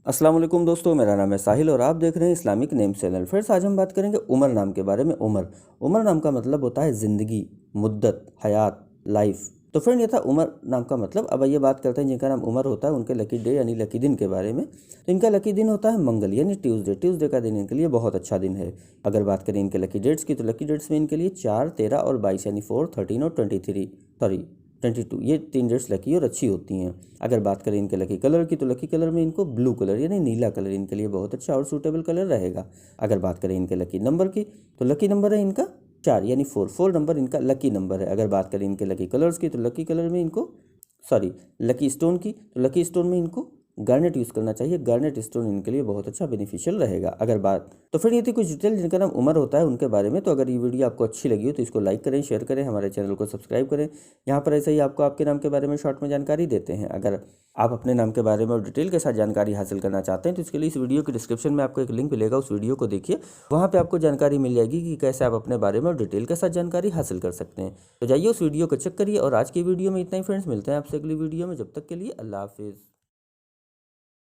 अस्सलाम वालेकुम दोस्तों, मेरा नाम है साहिल और आप देख रहे हैं इस्लामिक नेम चैनल। फ्रेंड्स, आज हम बात करेंगे उमर नाम के बारे में। उमर नाम का मतलब होता है ज़िंदगी, मुद्दत, हयात, लाइफ। तो फ्रेंड, ये था उमर नाम का मतलब। अब आइए बात करते हैं जिनका नाम उमर होता है उनके लकी डे यानी लकी दिन के बारे में। तो इनका लकी दिन होता है मंगल यानी ट्यूसडे का दिन इनके लिए बहुत अच्छा दिन है। अगर बात करें इनके लकी डेट्स की, तो लकी डेट्स में इनके लिए 4, 13 और 22 यानी 4, 13 और 22 ये 3 डेट्स लकी और अच्छी होती हैं। अगर बात करें इनके लकी कलर की, तो लकी कलर में इनको ब्लू कलर यानी नीला कलर इनके लिए बहुत अच्छा और सूटेबल कलर रहेगा। अगर बात करें इनके लकी नंबर की, तो लकी नंबर है इनका 4 यानी 4 नंबर इनका लकी नंबर है। अगर बात करें इनके लकी कलर्स की, तो लकी कलर में इनको लकी स्टोन की, तो लकी स्टोन में इनको गार्नेट यूज़ करना चाहिए। गार्नेट स्टोन इनके लिए बहुत अच्छा बेनिफिशियल रहेगा। अगर बात तो फिर ये थी कुछ डिटेल जिनका नाम उमर होता है उनके बारे में। तो अगर ये वीडियो आपको अच्छी लगी हो तो इसको लाइक करें, शेयर करें, हमारे चैनल को सब्सक्राइब करें। यहाँ पर ऐसे ही आपको आपके नाम के बारे में शॉर्ट में जानकारी देते हैं। अगर आप अपने नाम के बारे में और डिटेल के साथ जानकारी हासिल करना चाहते हैं तो इसके लिए इस वीडियो की डिस्क्रिप्शन में आपको एक लिंक मिलेगा, उस वीडियो को देखिए। वहाँ पे आपको जानकारी मिल जाएगी कि कैसे आप अपने बारे में और डिटेल के साथ जानकारी हासिल कर सकते हैं। तो जाइए उस वीडियो को चेक करिए। और आज की वीडियो में इतना ही फ्रेंड्स, मिलते हैं आपसे अगली वीडियो में। जब तक के लिए अल्लाह हाफिज़।